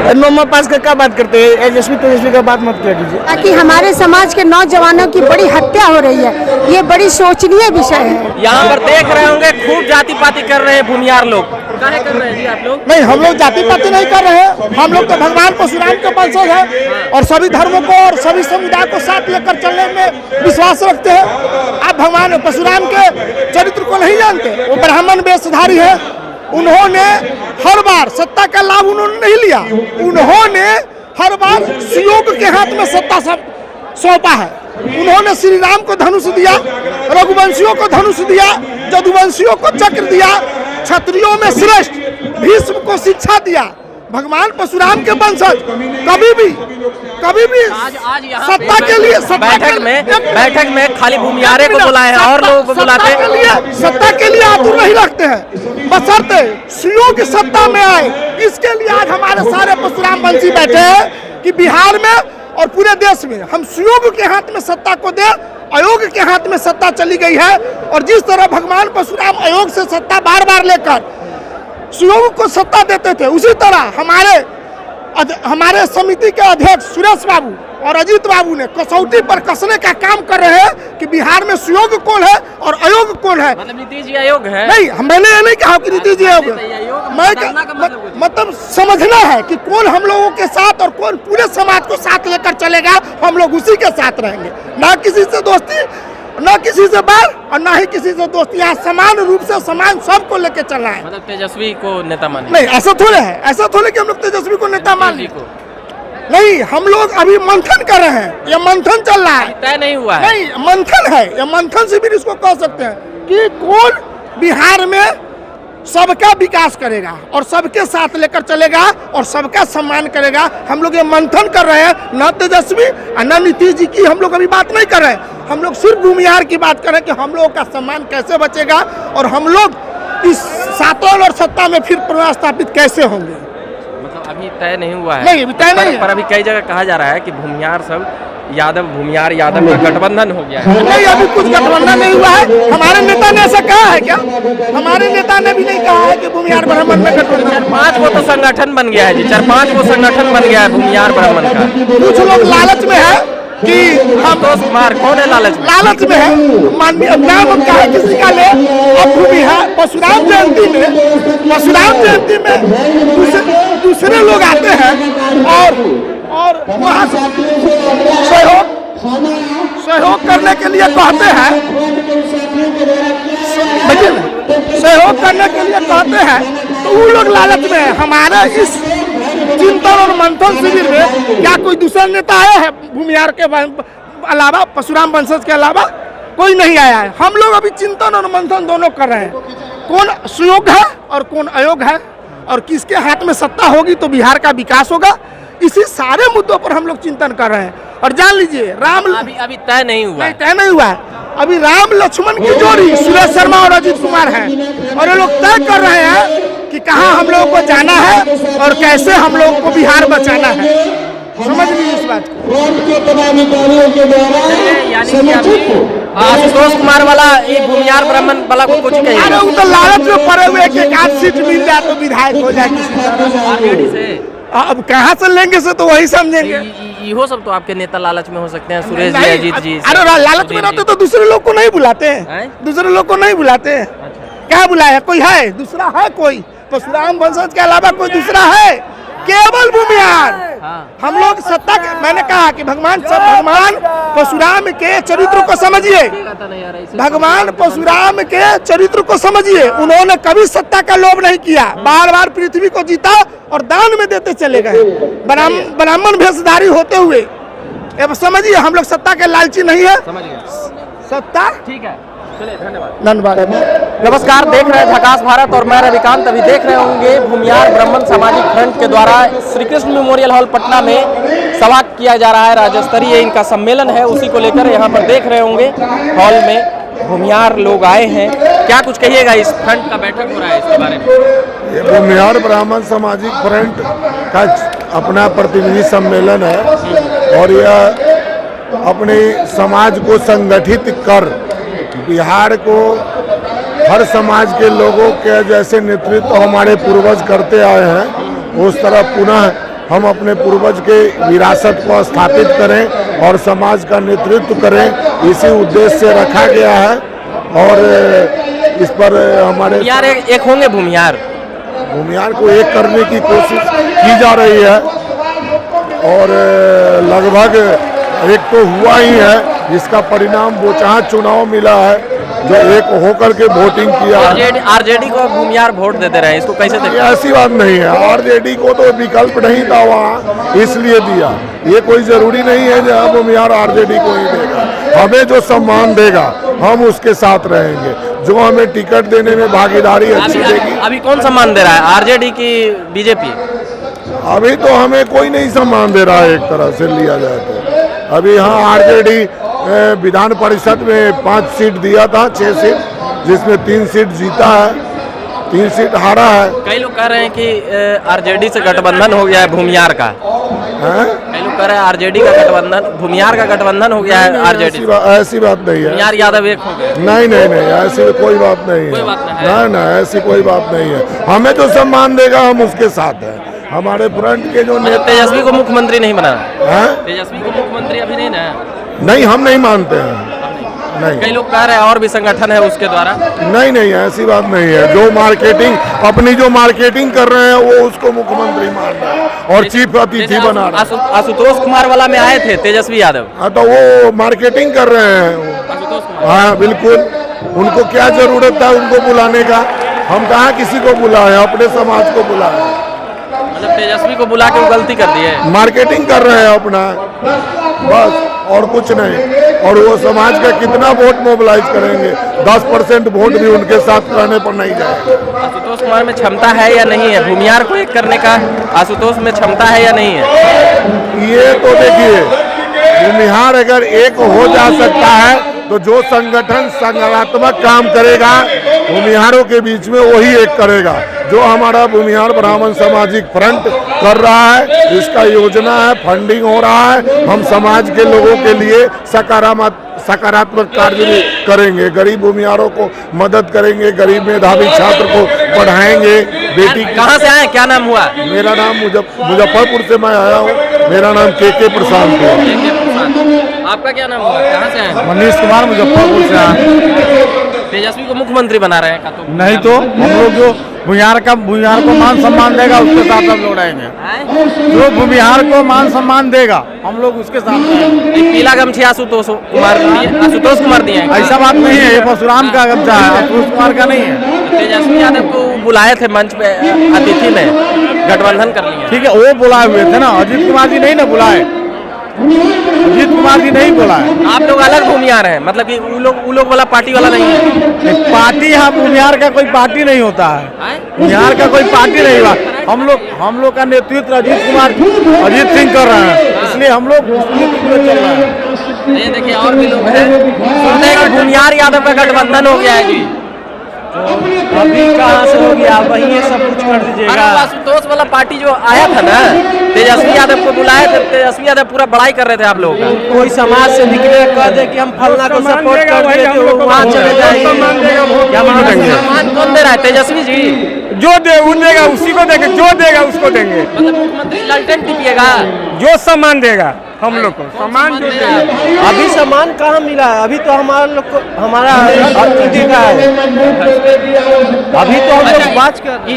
नौमा पास का क्या बात करते हैं, तेजस्वी का बात मत किया कीजिए। ताकि हमारे समाज के नौजवानों की बड़ी हत्या हो रही है, ये बड़ी शोचनीय विषय है। यहाँ पर देख रहे होंगे खूब जाति पाति कर रहे हैं भूमियार लोग। काहे कर रहे हैं जी आप लोग? नहीं, हम लोग जाति पाति नहीं कर रहे हैं, हम लोग तो भगवान परशुराम के वंशज हैं और सभी धर्मों को और सभी समुदाय को साथ लेकर चलने में विश्वास रखते हैं। आप भगवान परशुराम के चरित्र को नहीं जानते, वो ब्राह्मण वेशधारी है। उन्होंने हर बार सत्ता का लाभ उन्होंने नहीं लिया, उन्होंने हर बार सुयोग के हाथ में सत्ता सौंपा है। उन्होंने श्री राम को धनुष दिया, रघुवंशियों को धनुष दिया, जदुवंशियों को चक्र दिया, क्षत्रियों में श्रेष्ठ भीष्म को शिक्षा दिया। भगवान परशुराम के वंशज कभी भी सत्ता के लिए बैठक में खाली भूमियारे को बुलाए हैं और लोगों को बुलाते हैं। सत्ता के लिए आतुर नहीं रखते हैं, बशर्ते सुयोग सत्ता में आए। इसके लिए आज हमारे सारे परशुराम वंशी बैठे हैं कि बिहार में और पूरे देश में हम सुयोग के हाथ में सत्ता को दे। अयोग के हाथ में सत्ता चली गई है और जिस तरह भगवान परशुराम अयोग से सत्ता बार बार लेकर सुयोग को सत्ता देते थे, उसी तरह हमारे समिति के अध्यक्ष सुरेश बाबू और अजीत बाबू ने कसौटी पर कसने का काम कर रहे हैं कि बिहार में सुयोग कौन है और अयोग कौन है। मतलब नीतीश जी अयोग है? नहीं, मैंने ये नहीं कहा कि नीतीश जी अयोग है। मतलब समझना है कि कौन हम लोगों के साथ और कौन पूरे समाज को साथ लेकर चलेगा, हम लोग उसी के साथ रहेंगे। ना किसी से दोस्ती, न किसी से बैर और ना ही किसी से दोस्ती। यहाँ समान रूप से समान सबको लेके चलना है। मतलब तेजस्वी को नेता माने? नहीं, ऐसा थोड़े है, ऐसा थोड़े कि हम लोग तेजस्वी को नेता मान लें। नहीं, हम लोग अभी मंथन कर रहे हैं, ये मंथन चल रहा है, तय नहीं हुआ है। नहीं, मंथन है, ये मंथन से भी इसको कह सकते हैं कि कौन बिहार में सबका विकास करेगा और सबके साथ लेकर चलेगा और सबका सम्मान करेगा। हम लोग ये मंथन कर रहे हैं, न तेजस्वी और न नीतीश जी की हम लोग अभी बात नहीं कर रहे हैं। हम लोग सिर्फ भूमिहार की बात करें कि हम लोगों का सम्मान कैसे बचेगा और हम लोग इस सातों और सत्ता में फिर पुनर्स्थापित कैसे होंगे। मतलब अभी तय नहीं हुआ है? नहीं, अभी तय नहीं है। पर अभी कई जगह कहा जा रहा है कि भूमिहार सब भूमिहार यादव का गठबंधन हो गया है। नहीं, अभी कुछ गठबंधन नहीं हुआ है। हमारे नेता ने ऐसा कहा है क्या? हमारे नेता ने भी नहीं कहा है कि भूमिहार ब्राह्मण में गठबंधन। 4-5 वो तो संगठन बन गया है जी, 4-5 वो संगठन बन गया है भूमिहार ब्राह्मण का। कुछ लोग लालच में है कि हम कुमार कौन है लालच में? लालच में है, माननीय नाम कहा किसी का ले। अब भूमिहार परशुराम जयंती में दूसरे लोग आते हैं और वहाँ सहयोग करने के लिए कहते हैं, सहयोग करने के लिए कहते हैं, तो वो लोग लालच में है। हमारे इस चिंतन और मंथन शिविर में क्या कोई दूसरा नेता आया है भूमिहार के अलावा, परशुराम वंशज के अलावा? कोई नहीं आया है। हम लोग अभी चिंतन और मंथन दोनों कर रहे हैं, कौन सुयोग है और कौन अयोग है और किसके हाथ में सत्ता होगी तो बिहार का विकास होगा। इसी सारे मुद्दों पर हम लोग चिंतन कर रहे हैं। और जान लीजिए, अभी तय नहीं हुआ है। तय नहीं हुआ है। अभी राम लक्ष्मण की जोड़ी सुरेश शर्मा और अजीत कुमार है और ये लोग तय कर रहे हैं कि कहाँ हम लोगों को जाना है और कैसे हम लोगों को बिहार बचाना है। समझ लीजिए इस बात को। आशुतोष कुमार वाला ये भूमिहार ब्राह्मण वाला को कुछ कहिए। अरे वो तो लालच में पड़े हुए एक आध सीट मिल जाए तो विधायक हो जाए किसी। अब कहाँ से लेंगे से तो वही समझेंगे। इहो सब तो आपके नेता लालच में हो सकते हैं, सुरेश जी, अजीत जी। अरे लालच में रहते तो दूसरे लोग को नहीं बुलाते हैं, दूसरे लोग को नहीं बुलाते हैं। क्या बुलाया? कोई है दूसरा? है कोई परशुराम वंशज के अलावा कोई दूसरा है? केवल भूमिहार। हम लोग सत्ता के, मैंने कहा कि भगवान परशुराम के चरित्र को समझिए, भगवान परशुराम के चरित्र को समझिए। उन्होंने कभी सत्ता का लोभ नहीं किया, बार बार पृथ्वी को जीता और दान में देते चले गए ब्राह्मण भेषधारी होते हुए। अब समझिए, हम लोग सत्ता के लालची नहीं है। सत्ता ठीक है। चलिए, धन्यवाद। नमस्कार, देख रहे हैं झकास भारत और मैं रविकांत। अभी देख रहे होंगे भूमिहार ब्राह्मण सामाजिक फ्रंट के द्वारा श्री कृष्ण मेमोरियल हॉल पटना में सभा किया जा रहा है। राज्य स्तरीय इनका सम्मेलन है, उसी को लेकर यहाँ पर देख रहे होंगे हॉल में भूमिहार लोग आए हैं। क्या कुछ कहिएगा, इस फ्रंट का बैठक हो रहा है इसके बारे में? ये भूमिहार ब्राह्मण सामाजिक फ्रंट का अपना प्रतिनिधि सम्मेलन है और यह अपने समाज को संगठित कर बिहार को हर समाज के लोगों के जैसे नेतृत्व हमारे पूर्वज करते आए हैं, उस तरह पुनः हम अपने पूर्वज के विरासत को स्थापित करें और समाज का नेतृत्व करें, इसी उद्देश्य से रखा गया है। और इस पर हमारे भूमियार एक होंगे। भूमियार को एक करने की कोशिश की जा रही है और लगभग एक तो हुआ ही है, जिसका परिणाम बोचहा चुनाव मिला है, जो एक होकर के वोटिंग किया है। आरजेडी को भूमियार वोट देते रहे, इसको कैसे देखते हैं? ऐसी बात नहीं है, आरजेडी को तो विकल्प नहीं था वहाँ, इसलिए दिया। ये कोई जरूरी नहीं है जहाँ भूमियार आरजेडी को ही देगा। हमें जो सम्मान देगा हम उसके साथ रहेंगे, जो हमें टिकट देने में भागीदारी अच्छी देगी। अभी कौन सम्मान दे रहा है, आरजेडी की बीजेपी? अभी तो हमें कोई नहीं सम्मान दे रहा है, एक तरह से लिया जाए तो। अभी यहाँ आरजेडी विधान परिषद में 5 सीट दिया था, 6 सीट, जिसमें 3 सीट जीता है, 3 सीट हारा है। कई लोग कह रहे हैं कि आरजेडी से गठबंधन हो गया है भूमियार का। कई लोग कह रहे हैं आरजेडी का गठबंधन, भूमियार का गठबंधन हो गया है आरजेडी। ऐसी बात नहीं है। भूमियार यादव एक हो गए। नहीं नहीं नहीं, ऐसी कोई बात नहीं है। ना ना, ऐसी कोई बात नहीं है। हमें जो सम्मान देगा हम उसके साथ हैं। हमारे फ्रंट के जो नेता, तेजस्वी को मुख्यमंत्री नहीं बना है, तेजस्वी को मुख्यमंत्री अभी नहीं ना? नहीं, हम नहीं मानते हैं। नहीं, कई लोग कह रहे हैं और भी संगठन है उसके द्वारा। नहीं नहीं, ऐसी बात नहीं है। जो मार्केटिंग, अपनी जो मार्केटिंग कर रहे हैं वो उसको मुख्यमंत्री मान रहे हैं और चीफ अतिथि बना रहे हैं। आशुतोष कुमार वाला में आए थे तेजस्वी यादव। हाँ, तो वो मार्केटिंग कर रहे हैं। आशुतोष कुमार, हाँ बिल्कुल, उनको क्या जरूरत है उनको बुलाने का? हम कहाँ किसी को बुलाए, अपने समाज को बुलाए। मतलब तेजस्वी को बुला के वो गलती कर दी है, मार्केटिंग कर रहे हैं अपना, बस, और कुछ नहीं। और वो समाज का कितना वोट मोबिलाइज करेंगे? 10% वोट भी उनके साथ रहने पर नहीं जाएगा। आशुतोष कुमार में क्षमता है या नहीं है भूमियार को एक करने का? आशुतोष में क्षमता है या नहीं है? ये तो देखिए, भूमिहार अगर एक हो जा सकता है तो जो संगठन सकारात्मक काम करेगा भूमिहारों के बीच में वही एक करेगा। जो हमारा भूमिहार ब्राह्मण सामाजिक फ्रंट कर रहा है, इसका योजना है, फंडिंग हो रहा है। हम समाज के लोगों के लिए सकारात्मक कार्य भी करेंगे। गरीब भूमिहारों को मदद करेंगे, गरीब मेधावी छात्र को पढ़ाएंगे। बेटी कहाँ से आए, क्या नाम हुआ? मेरा नाम मुजफ्फरपुर से मैं आया हूँ। मेरा नाम के प्रसाद है। आपका क्या नाम हुआ, कहाँ से आए? मनीष कुमार, मुजफ्फरपुर से आए। तेजस्वी को मुख्यमंत्री बना रहे हैं तो नहीं तो हम लोग जो भूमिहार को मान सम्मान देगा उसके साथ हम लोग रहेंगे। जो भूमिहार को मान सम्मान देगा हम लोग उसके साथ रहेंगे। पीला गमछी आशुतोष कुमार दिए हैं। ऐसा बात नहीं है, ये परशुराम का गमछा है, आशुतोष कुमार का नहीं है। तेजस्वी यादव को बुलाए थे मंच पे अतिथि में, गठबंधन कर लिया। ठीक है, वो बुलाए हुए थे ना, अजीत कुमार जी नहीं ना बुलाए, अजीत कुमार जी नहीं बोला है। आप लोग अलग भूमिहार हैं, मतलब कि वो लोग वाला पार्टी वाला नहीं है। पार्टी, हाँ, भूमिहार का कोई पार्टी नहीं होता है। भूमिहार का कोई पार्टी नहीं हुआ। हम लोग का नेतृत्व अजीत सिंह कर रहे हैं, इसलिए हम लोग चल रहे हैं। ये देखिए और भी लोग हैं, सुनते हैं कि भूमिहार यादव का गठबंधन हो गया है जी। अभी कहाँ से हो गया, वही ये सब कुछ कर दीजिएगा। आशुतोष वाला पार्टी जो आया था ना, तेजस्वी यादव को बुलाए थे, तेजस्वी यादव पूरा बड़ाई कर रहे थे आप लोगों का। कोई समाज से निकले कह दे कि हम फलना को सपोर्ट कर दिए तो वहाँ चले जाएंगे। क्या मानेंगे? सम्मान कौन दे रहा है? तेजस्वी जी। जो दे वो देगा, उसी को देंगे, जो देगा उसको देंगे। मतलब मुख्यमंत्री लालटेन टिपिएगा, जो सम्मान देगा हम लोग को सम्मान जो देगा। अभी सम्मान कहाँ मिला है? अभी तो हमारा लोग को हमारा अतिथि का है। अभी तो हम लोग बात कर। ये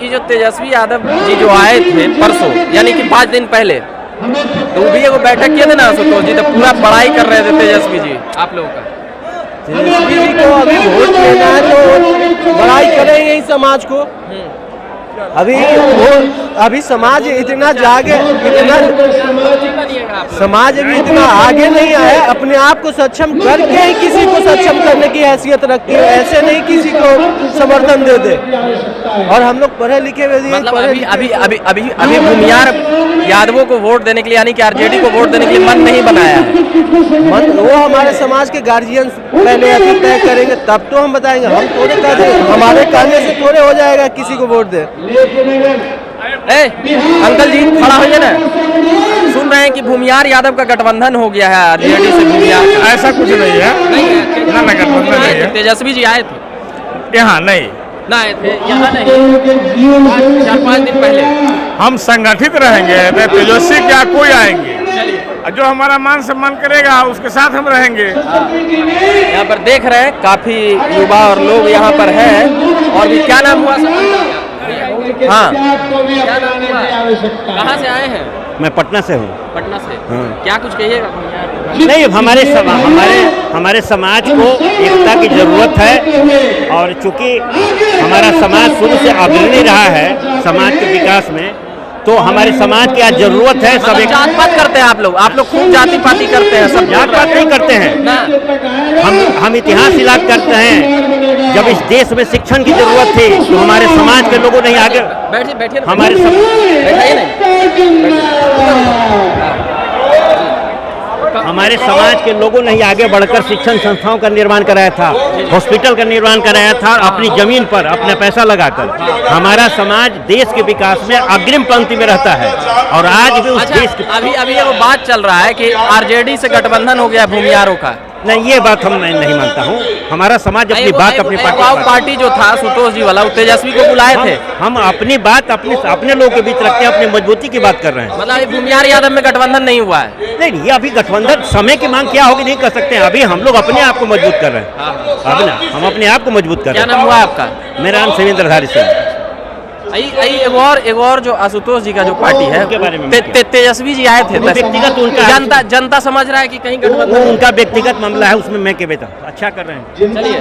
जो तेजस्वी यादव जी जो आए थे परसों, यानी कि 5 दिन पहले, तो वो भी एगो बैठक किए थे ना आशुतोष जी, तो पूरा बड़ाई कर रहे थे तेजस्वी जी आप लोगों का। तेजस्वी जी को अभी वोट लेना है तो बड़ाई करेंगे ही समाज को। अभी समाज इतना जागे, इतना समाज अभी इतना आगे नहीं आया, अपने आप को सक्षम करके ही किसी को सक्षम करने की हैसियत रखती है, ऐसे नहीं किसी को समर्थन दे दे। और हम लोग पढ़े लिखे हुए, मतलब अभी भूमिहार यादवों को वोट देने के लिए, यानी कि आरजेडी को वोट देने के लिए मन नहीं बनाया है। मन वो हमारे समाज के गार्जियन पहले अभी तय करेंगे, तब तो हम बताएंगे। हम थोड़े कह दें, हमारे कहने से थोड़े हो जाएगा किसी को वोट दे। अंकल जी खड़ा होइए ना। सुन रहे हैं कि भूमिहार यादव का गठबंधन हो गया है आरजेडी से भूमिहार। ऐसा कुछ नहीं है, नहीं है, गठबंधन नहीं है। तेजस्वी जी आए थे यहाँ नहीं, ना आए थे यहाँ नहीं 4-5 दिन पहले। हम संगठित रहेंगे, न तेजस्वी क्या कोई आएंगे। जो हमारा मान सम्मान करेगा उसके साथ हम रहेंगे। यहाँ पर देख रहे हैं काफी युवा और लोग यहाँ पर हैं। और भी क्या नाम हुआ सर? हाँ, क्या नाम हुआ? कहाँ से आए हैं? मैं पटना से हूँ। पटना से। हाँ। क्या कुछ कहिएगा? नहीं, हमारे समाज को एकता की जरूरत है और चूंकि हमारा समाज शुरू से अग्रणी रहा है समाज के विकास में, तो हमारे समाज की आज जरूरत है। सब एक जात पात करते हैं आप लोग खूब जाति पाति करते हैं, सब जात पात नहीं करते हैं ना। हम इतिहास याद करते हैं। जब इस देश में शिक्षण की जरूरत थी तो हमारे समाज के लोगों ने आगे बैठिए हमारे हमारे समाज के लोगों ने ही आगे बढ़कर शिक्षण संस्थाओं का निर्माण कराया था, हॉस्पिटल का निर्माण कराया था, अपनी जमीन पर अपना पैसा लगाकर। हमारा समाज देश के विकास में अग्रिम पंक्ति में रहता है और आज भी उस देश की अभी वो बात चल रहा है कि आरजेडी से गठबंधन हो गया भूमियारों का। नहीं, ये बात हम नहीं मानता हूँ। हमारा समाज अपनी बात अपनी पार्टी जो था सुतोष जी वाला, तेजस्वी को बुलाए थे। हम अपनी बात अपने लोगों के बीच रखते हैं, अपनी मजबूती की बात कर रहे हैं। मतलब भूमियार यादव में गठबंधन नहीं हुआ है? नहीं, ये अभी गठबंधन समय की मांग क्या होगी नहीं कर सकते हैं। अभी हम लोग अपने आप को मजबूत कर रहे हैं। अब ना हम अपने आप को मजबूत कर रहे हैं। क्या नाम हुआ आपका? मेरा नाम शिवेंद्रधारी सिंह। एक और जो आशुतोष जी का जो पार्टी है उनके बारे में तेजस्वी जी आए थे। व्यक्तिगत उनका जनता समझ रहा है कि कहीं गठबंधन उनका व्यक्तिगत मामला है, उसमें मैं क्या बेटा अच्छा कर रहे हैं। चलिए,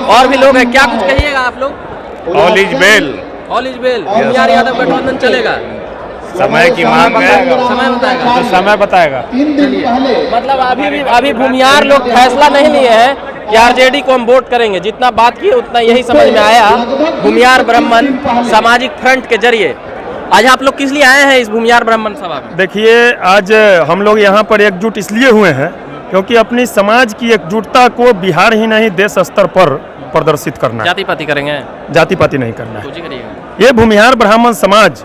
और भी लोग हैं, क्या कुछ कहिएगा आप लोग? All is well. All is well. Bhumihar Yadav गठबंधन चलेगा? समय की मांग है, समय बताएगा। तो समय बताएगा। मतलब अभी भूमियार लोग फैसला नहीं लिए हैं कि आरजेडी को हम वोट करेंगे। जितना बात किए उतना यही समझ में आया। भूमियार ब्राह्मण सामाजिक फ्रंट के जरिए आज आप लोग किस लिए आए हैं इस भूमियार ब्राह्मण सभा में? देखिए, आज हम लोग यहाँ पर एकजुट इसलिए हुए हैं क्योंकि अपनी समाज की एकजुटता को बिहार ही नहीं देश स्तर पर प्रदर्शित करना है। जाति पाति करेंगे? जाति पाति नहीं करना है। कुछ ही करिएगा। ये भूमिहार ब्राह्मण समाज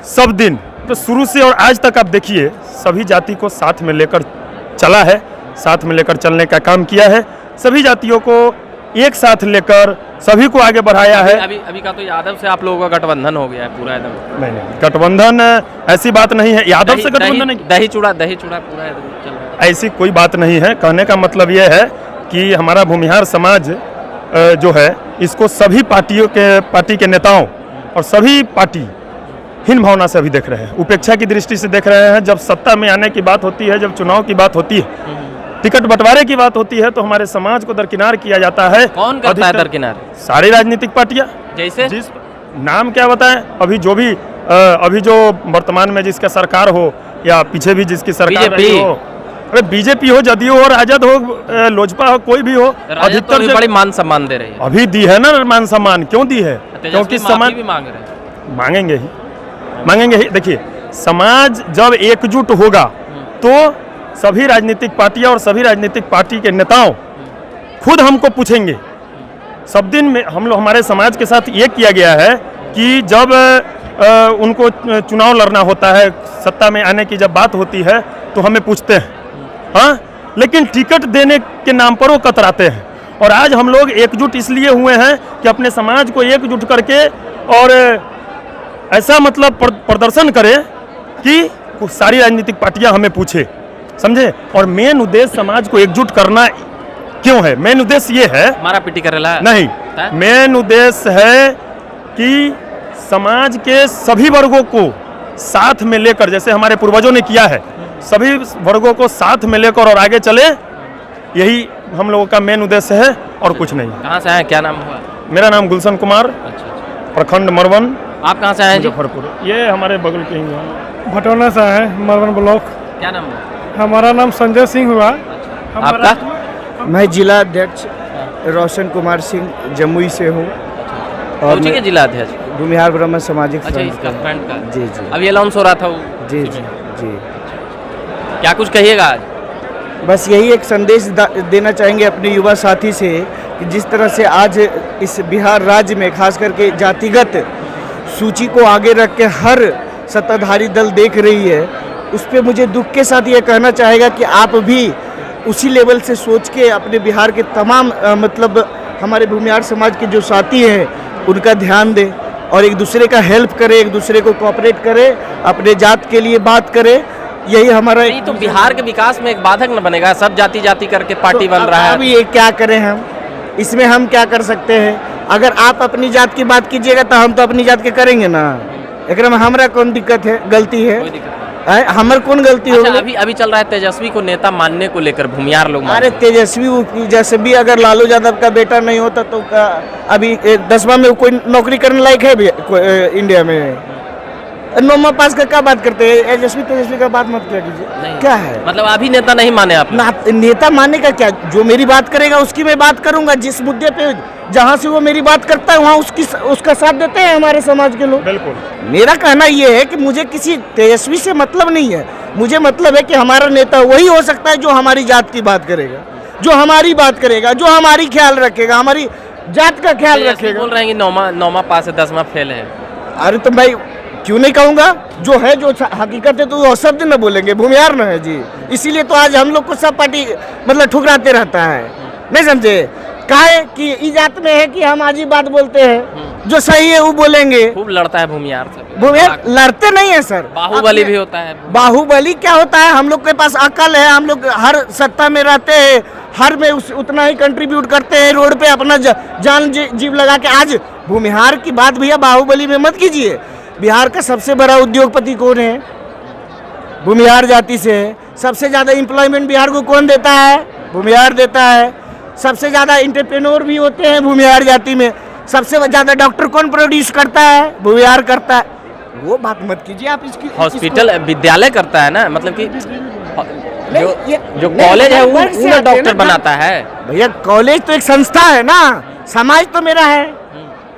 सब दिन तो शुरू से और आज तक आप देखिए सभी जाति को साथ में लेकर चला है, साथ में लेकर चलने का काम किया है। सभी जातियों को एक साथ लेकर सभी को आगे बढ़ाया है। अभी का तो यादव से आप लोगों का गठबंधन हो गया है पूरा एकदम। नहीं, गठबंधन ऐसी बात नहीं है। यादव से गठबंधन नहीं, दही चूड़ा पूरा एकदम चल रहा है। ऐसी कोई बात नहीं है। कहने का मतलब ये है कि हमारा भूमिहार समाज जो है इसको सभी पार्टी के नेताओं और सभी पार्टी हीन भावना से अभी देख रहे हैं, उपेक्षा की दृष्टि से देख रहे हैं। जब सत्ता में आने की बात होती है, जब चुनाव की बात होती है, टिकट बंटवारे की बात होती है, तो हमारे समाज को दरकिनार किया जाता है। कौन करता है दरकिनार? सारी राजनीतिक पार्टियां। जैसे जिस नाम क्या बताएं, अभी जो वर्तमान में जिसका सरकार हो या पीछे भी जिसकी सरकार रही हो, अरे बीजेपी हो, जदयू हो, राजद हो, लोजपा हो, कोई भी हो, अधिकतर बड़ी मान सम्मान दे रही है। अभी दी है ना मान सम्मान। क्यों दी है? क्योंकि समाज भी मांग रहे हैं। मांगेंगे ही। देखिए, समाज जब एकजुट होगा तो सभी राजनीतिक पार्टियां और सभी राजनीतिक पार्टी के नेताओं खुद हमको पूछेंगे। सब दिन में हमारे समाज के साथ ये किया गया है कि जब उनको चुनाव लड़ना होता है, सत्ता में आने की जब बात होती है तो हमें पूछते हैं, हाँ, लेकिन टिकट देने के नाम पर वो कतराते हैं। और आज हम लोग एकजुट इसलिए हुए हैं कि अपने समाज को एकजुट करके और ऐसा मतलब प्रदर्शन करें कि सारी राजनीतिक पार्टियां हमें पूछे, समझे। और मेन उद्देश्य समाज को एकजुट करना क्यों है? मेन उद्देश्य ये है, हमारा पीटी करेला नहीं, मेन उद्देश्य है कि समाज के सभी वर्गों को साथ में लेकर, जैसे हमारे पूर्वजों ने किया है, सभी वर्गों को साथ में लेकर और आगे चले। यही हम लोगों का मेन उद्देश्य है और कुछ नहीं। कहाँ से आए? क्या नाम हुआ? मेरा नाम गुलशन कुमार, प्रखंड मरवन। आप कहाँ से आए जी? मुजफ्फरपुर। ये हमारे बगल के ही हैं। भटौना से आए, मरवन ब्लॉक। क्या नाम हुआ? हमारा नाम संजय सिंह हुआ। आपका? मैं जिला अध्यक्ष रोशन कुमार सिंह जमुई से हूँ और के जिला अध्यक्ष भूमिहार ब्राह्मण सामाजिक फ्रंट फ्रंट का। जी जी। अब ये अनाउंस हो रहा था वो। जी जी जी। क्या कुछ कहिएगा आज? बस यही एक संदेश देना चाहेंगे अपने युवा साथी से कि जिस तरह से आज इस बिहार राज्य में खास करके जातिगत सूची को आगे रख के हर सत्ताधारी दल देख रही है, उस पर मुझे दुख के साथ ये कहना चाहेगा कि आप भी उसी लेवल से सोच के अपने बिहार के तमाम मतलब हमारे भूमिहार समाज के जो साथी हैं उनका ध्यान दे और एक दूसरे का हेल्प करे, एक दूसरे को कोऑपरेट करे, अपने जात के लिए बात करे। यही हमारा नहीं तो बिहार के विकास में एक बाधक न बनेगा? सब जाति जाति करके पार्टी बन रहा है। अब ये क्या करें हम, इसमें हम क्या कर सकते हैं? अगर आप अपनी जात की बात कीजिएगा तो हम तो अपनी जात के करेंगे ना। एकरा में हमरा कौन दिक्कत है, गलती है? कोई दिक्कत नहीं। हमर कौन गलती अच्छा, होगी? अभी चल रहा है तेजस्वी को नेता मानने को लेकर भूमियार लोग अरे तेजस्वी जैसे भी अगर लालू यादव का बेटा नहीं होता तो अभी 10वां में कोई नौकरी करने लायक है भी इंडिया में? 9वां पास का क्या बात करते हैं? तेजस्वी का बात मत किया कीजिए। क्या है मतलब अभी नेता नहीं माने आप? नेता मानने का क्या, जो मेरी बात करेगा उसकी मैं बात करूंगा। जिस मुद्दे पे जहाँ से वो मेरी बात करता है वहाँ उसका साथ देते हैं हमारे समाज के लोग। बिल्कुल। मेरा कहना ये है कि मुझे किसी तेजस्वी से मतलब नहीं है, मुझे मतलब है कि हमारा नेता वही हो सकता है जो हमारी जात की बात करेगा, जो हमारी बात करेगा, जो हमारी ख्याल रखेगा, हमारी जात का ख्याल रखेगा। बोल रहे हैं कि 9वां पास है, 10वां फेल है। अरे तो भाई क्यों नहीं कहूँगा? जो है, जो हकीकत है तो वो शब्द न बोलेंगे, भूमियार न है जी। इसीलिए तो आज हम लोग को सब पार्टी मतलब ठुकराते रहता है, नहीं समझे? काहे कि ई जात में है कि हम आज ही बात बोलते हैं, जो सही है वो बोलेंगे। खूब लड़ता है भूमियार से। भूमियार लड़ते नहीं है सर, बाहुबली भी होता है। बाहुबली क्या होता है? हम लोग के पास अकल है, हम लोग हर सत्ता में रहते हैं, हर में उतना ही कंट्रीब्यूट करते हैं, रोड पे अपना जान जीव लगा के। आज भूमिहार की बात भैया बाहुबली में मत कीजिए। बिहार का सबसे बड़ा उद्योगपति कौन है? भूमिहार जाति से है। सबसे ज़्यादा एम्प्लॉयमेंट बिहार को कौन देता है? भूमिहार देता है। सबसे ज़्यादा इंटरप्रेन्योर भी होते हैं भूमिहार जाति में। सबसे ज़्यादा डॉक्टर कौन प्रोड्यूस करता है? भूमिहार करता है। वो बात मत कीजिए आप इसकी। हॉस्पिटल विद्यालय करता है ना, मतलब कि जो कॉलेज है वो डॉक्टर बनाता है। भैया कॉलेज तो एक संस्था है ना, समाज तो मेरा है।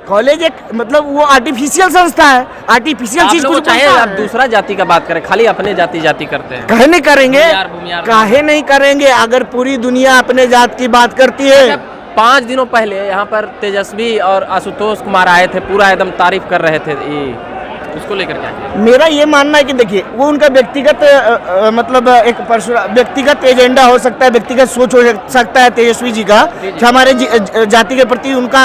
कॉलेज एक मतलब वो आर्टिफिशियल संस्था है, आर्टिफिशियल चीज कुछ चाहे आप दूसरा जाति का बात करें, खाली अपने जाति करते हैं। काहे नहीं करेंगे? भूमियार काहे नहीं करेंगे? अगर पूरी दुनिया अपने जात की बात करती है। 5 दिनों पहले यहाँ पर तेजस्वी और आशुतोष कुमार आए थे, पूरा एकदम तारीफ कर रहे थे। उसको लेकर क्या है? मेरा ये मानना है कि देखिए वो उनका व्यक्तिगत मतलब एक व्यक्तिगत एजेंडा हो सकता है, व्यक्तिगत सोच हो सकता है तेजस्वी जी का कि हमारे जाति के प्रति उनका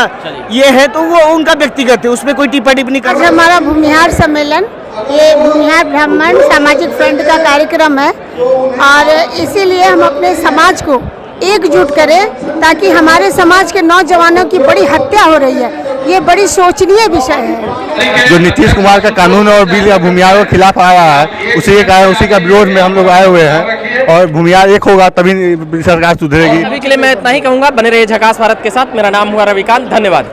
ये है, तो वो उनका व्यक्तिगत है, उसमें कोई टिप्पणी नहीं कर सकता। हमारा भूमिहार सम्मेलन ये भूमिहार ब्राह्मण सामाजिक फ्रंट का कार्यक्रम है और इसीलिए हम अपने समाज को एकजुट करें ताकि हमारे समाज के नौजवानों की बड़ी हत्या हो रही है, ये बड़ी शोचनीय विषय है। जो नीतीश कुमार का कानून और बिल या भूमिहारों के खिलाफ आया है, उसी के कारण उसी का विरोध में हम लोग आए हुए हैं और भूमिहार एक होगा तभी सरकार सुधरेगी। अभी के लिए मैं इतना ही कहूँगा। बने रहिए झकास भारत के साथ। मेरा नाम हुआ रविकांत। धन्यवाद।